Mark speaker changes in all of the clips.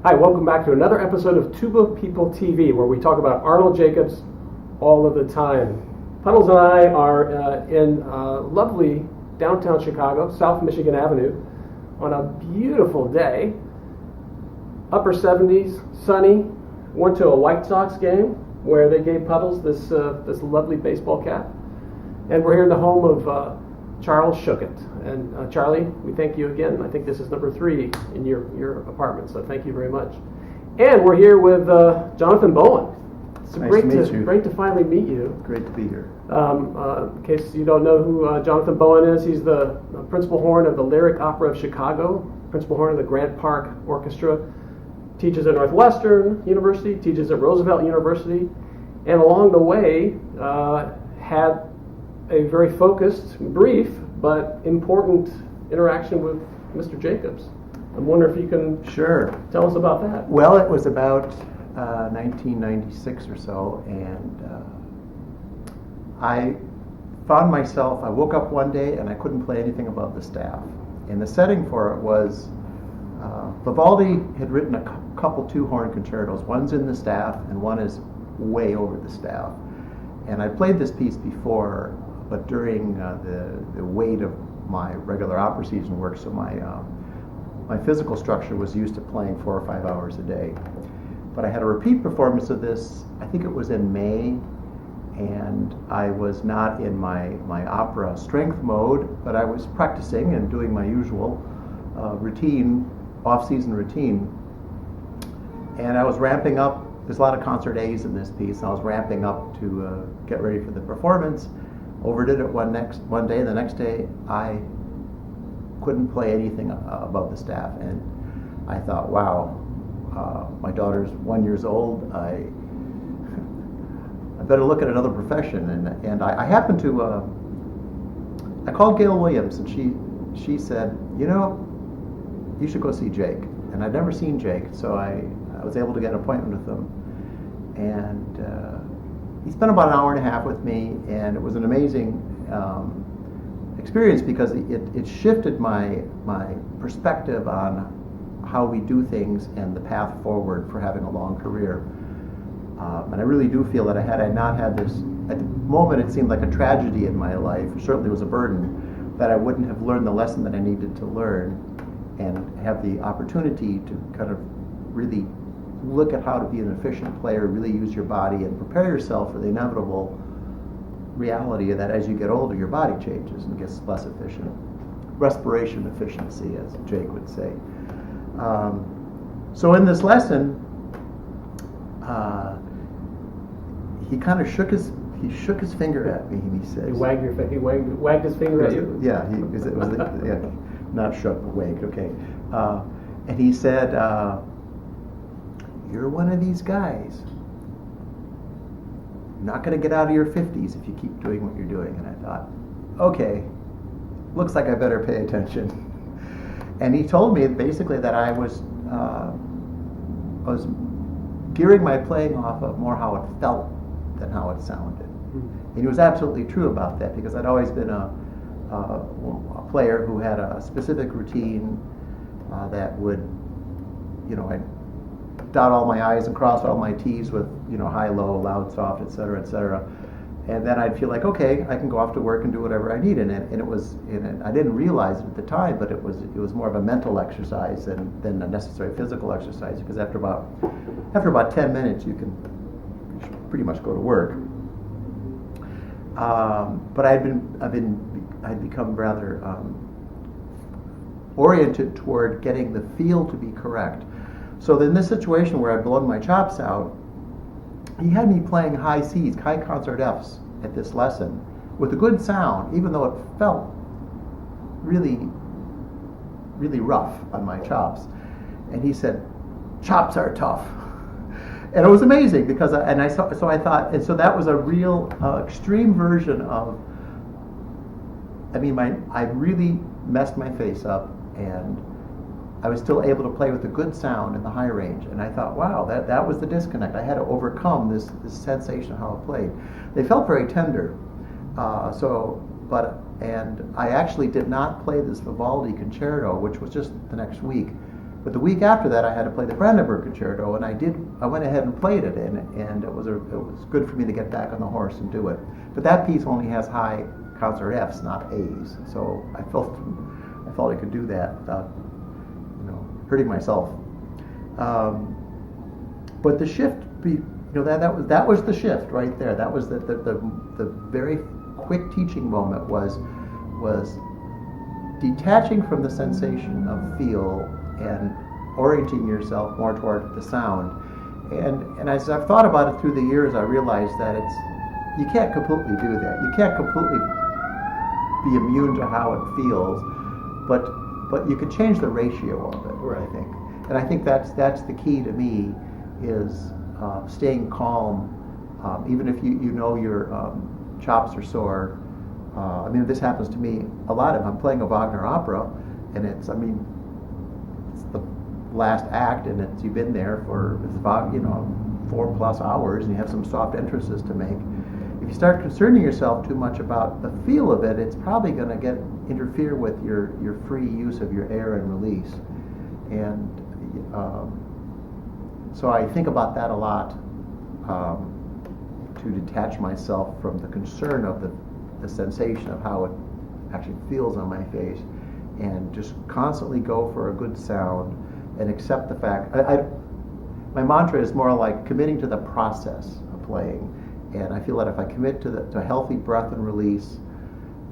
Speaker 1: Hi, welcome back to another episode of Tuba People TV, where we talk about Arnold Jacobs all of the time. Puddles and I are in lovely downtown Chicago, South Michigan Avenue, on a beautiful day. Upper 70s, sunny. Went to a White Sox game where they gave Puddles this lovely baseball cap. And we're here in the home of Charles Shookett. And Charlie, we thank you again. I think this is number 3 in your apartment, so thank you very much. And we're here with Jonathan Bowen. It's
Speaker 2: nice
Speaker 1: great
Speaker 2: to meet you.
Speaker 1: Great to finally meet you.
Speaker 2: Great to be here.
Speaker 1: In case you don't know who Jonathan Bowen is, he's the principal horn of the Lyric Opera of Chicago, principal horn of the Grant Park Orchestra, teaches at Northwestern University, teaches at Roosevelt University, and along the way had a very focused, brief, but important interaction with Mr. Jacobs. I'm wondering if you can tell us about that.
Speaker 2: Well, it was about 1996 or so, and I found myself, I woke up one day and I couldn't play anything above the staff. And the setting for it was, Vivaldi had written a couple 2-horn concertos. One's in the staff and one is way over the staff. And I played this piece before, but during the weight of my regular opera season work, so my physical structure was used to playing 4 or 5 hours a day. But I had a repeat performance of this, I think it was in May, and I was not in my opera strength mode, but I was practicing and doing my usual routine, off-season routine. And I was ramping up. There's a lot of concert A's in this piece, and I was ramping up to get ready for the performance. Overdid it one day, and the next day I couldn't play anything above the staff. And I thought, wow, my daughter's 1 year old. I better look at another profession. And I happened to, I called Gail Williams, and she said, you know, you should go see Jake. And I'd never seen Jake, so I was able to get an appointment with him. And he spent about an hour and a half with me, and it was an amazing experience because it shifted my perspective on how we do things and the path forward for having a long career. And I really do feel that had I not had this, at the moment it seemed like a tragedy in my life, certainly was a burden, that I wouldn't have learned the lesson that I needed to learn and have the opportunity to kind of really look at how to be an efficient player, really use your body and prepare yourself for the inevitable reality that as you get older, your body changes and gets less efficient. Respiration efficiency, as Jake would say. So in this lesson, he kind of shook his finger at me, and he says,
Speaker 1: He wagged his finger at you?
Speaker 2: Yeah, not shook, but wagged, okay. And he said, you're one of these guys. You're not going to get out of your 50s if you keep doing what you're doing. And I thought, okay, looks like I better pay attention. And he told me basically that I was gearing my playing off of more how it felt than how it sounded. And he was absolutely true about that, because I'd always been a player who had a specific routine that would, I'd dot all my I's and cross all my T's with, high, low, loud, soft, et cetera, and then I'd feel like, okay, I can go off to work and do whatever I need. And it was, I didn't realize it at the time, but it was more of a mental exercise than a necessary physical exercise, because after about 10 minutes, you should pretty much go to work. But I'd become rather oriented toward getting the feel to be correct. So in this situation where I'd blown my chops out, he had me playing high C's, high concert F's at this lesson with a good sound, even though it felt really, really rough on my chops. And he said, chops are tough. And it was amazing because I thought that was a real extreme version of, I really messed my face up, and I was still able to play with a good sound in the high range. And I thought, wow, that was the disconnect. I had to overcome this sensation of how it played. They felt very tender. And I actually did not play this Vivaldi concerto, which was just the next week. But the week after that, I had to play the Brandenburg Concerto, and I went ahead and played it, and it was good for me to get back on the horse and do it. But that piece only has high concert Fs, not As, so I felt I could do that without, hurting myself. But the shift, that was the shift right there. That was the very quick teaching moment was detaching from the sensation of feel and orienting yourself more toward the sound. And as I've thought about it through the years, I realized that you can't completely do that. You can't completely be immune to how it feels, but you can change the ratio of it,
Speaker 1: right.
Speaker 2: I think. And I think that's the key to me is staying calm, even if you know your chops are sore. This happens to me a lot. If I'm playing a Wagner opera, and it's the last act, and you've been there for 4+ hours, and you have some soft entrances to make. If you start concerning yourself too much about the feel of it, it's probably going to interfere with your free use of your air and release. And so I think about that a lot, to detach myself from the concern of the sensation of how it actually feels on my face, and just constantly go for a good sound and accept the fact. My mantra is more like committing to the process of playing, and I feel that if I commit to healthy breath and release,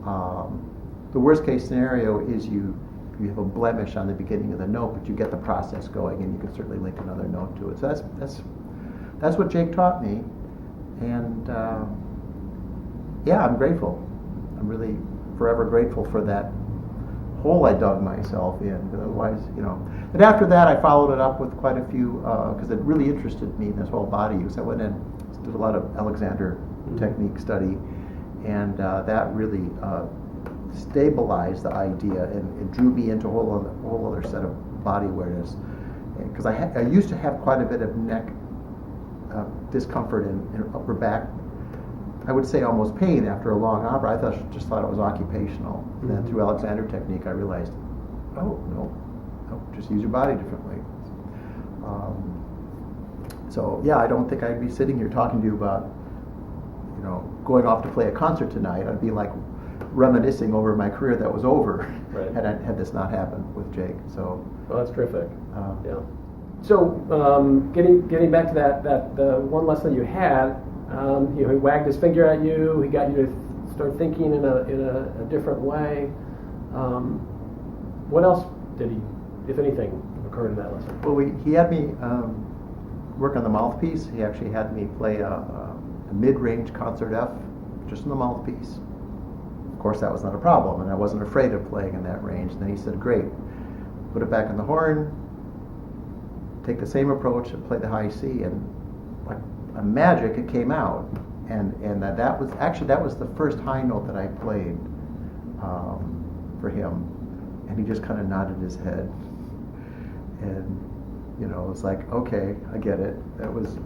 Speaker 2: the worst case scenario is you have a blemish on the beginning of the note, but you get the process going, and you can certainly link another note to it. So that's what Jake taught me, and I'm grateful. I'm really forever grateful for that hole I dug myself in. But otherwise, But after that, I followed it up with quite a few, because it really interested me in this whole body use. I went in, did a lot of Alexander technique study, and that really stabilized the idea and drew me into a whole other set of body awareness. Because I used to have quite a bit of neck discomfort and upper back, I would say almost pain after a long opera. I just thought it was occupational. And then through Alexander technique, I realized, oh, no, just use your body differently. I don't think I'd be sitting here talking to you about, going off to play a concert tonight. I'd be like reminiscing over my career that was over,
Speaker 1: right.
Speaker 2: had this not happened with Jake. So,
Speaker 1: well, that's terrific. Yeah. So, getting back to that the one lesson you had, he wagged his finger at you. He got you to start thinking in a different way. What else did he, if anything, occurred in that lesson?
Speaker 2: Well, he had me work on the mouthpiece. He actually had me play a mid-range concert F just in the mouthpiece. Of course, that was not a problem, and I wasn't afraid of playing in that range. And then he said, "Great, put it back in the horn. Take the same approach and play the high C." And like a magic, it came out. And that was the first high note that I played for him. And he just kind of nodded his head. And it was like, okay, I get it. It was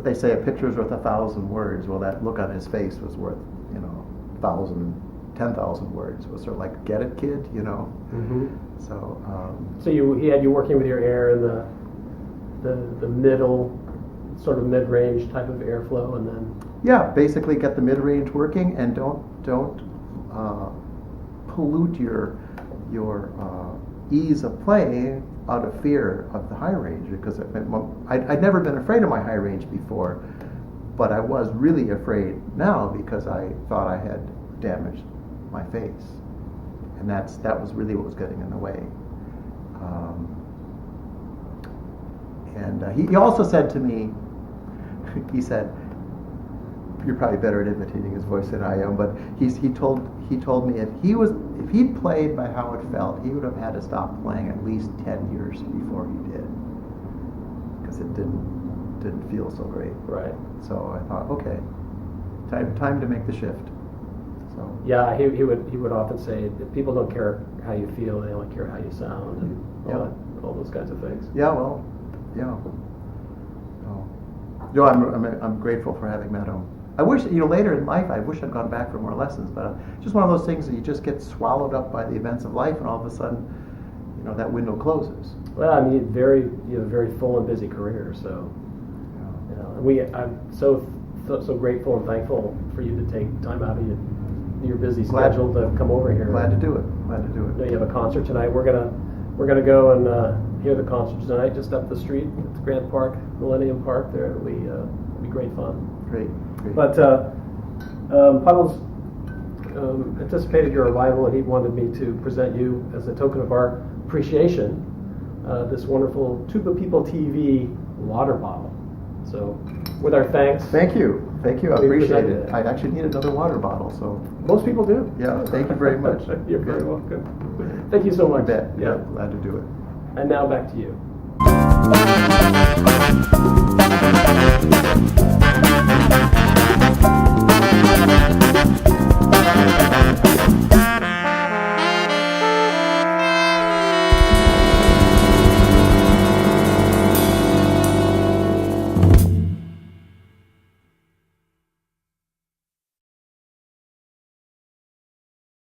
Speaker 2: they say a picture's worth 1,000 words. Well, that look on his face was worth 10,000 words. It was sort of like, get it, kid,
Speaker 1: Mm-hmm.
Speaker 2: So
Speaker 1: he had you working with your air in the middle, sort of mid-range type of airflow, and then
Speaker 2: basically get the mid-range working, and don't pollute your ease of playing out of fear of the high range, because I'd never been afraid of my high range before, but I was really afraid now because I thought I had damaged my face, and that was really what was getting in the way. He also said to me, he said, "You're probably better at imitating his voice than I am," but he told me if he'd played by how it felt, he would have had to stop playing at least 10 years before he did, because it didn't feel so great.
Speaker 1: right.
Speaker 2: So I thought, okay, time to make the shift. So
Speaker 1: Yeah, he would often say that people don't care how you feel; they only care how you sound, and all those kinds of things.
Speaker 2: Yeah. So, I'm grateful for having met him. I wish, later in life, I wish I'd gone back for more lessons, but just one of those things that you just get swallowed up by the events of life, and all of a sudden, that window closes.
Speaker 1: Well, I mean, you have a very full and busy career, so I'm so grateful and thankful for you to take time out of your busy schedule to come over here.
Speaker 2: Glad to do it.
Speaker 1: You have a concert tonight. We're gonna go and hear the concert tonight, just up the street at the Grant Park, Millennium Park. There, it'll be great fun.
Speaker 2: Great.
Speaker 1: But Puddles anticipated your arrival, and he wanted me to present you, as a token of our appreciation, this wonderful Tuba People TV water bottle. So, with our thanks.
Speaker 2: Thank you. I
Speaker 1: We
Speaker 2: appreciate
Speaker 1: presented
Speaker 2: it. I actually need another water bottle, so.
Speaker 1: Most people do.
Speaker 2: Yeah, thank you very much.
Speaker 1: You're very welcome. Thank you so much.
Speaker 2: I bet.
Speaker 1: Yeah.
Speaker 2: Glad to do it.
Speaker 1: And now back to you.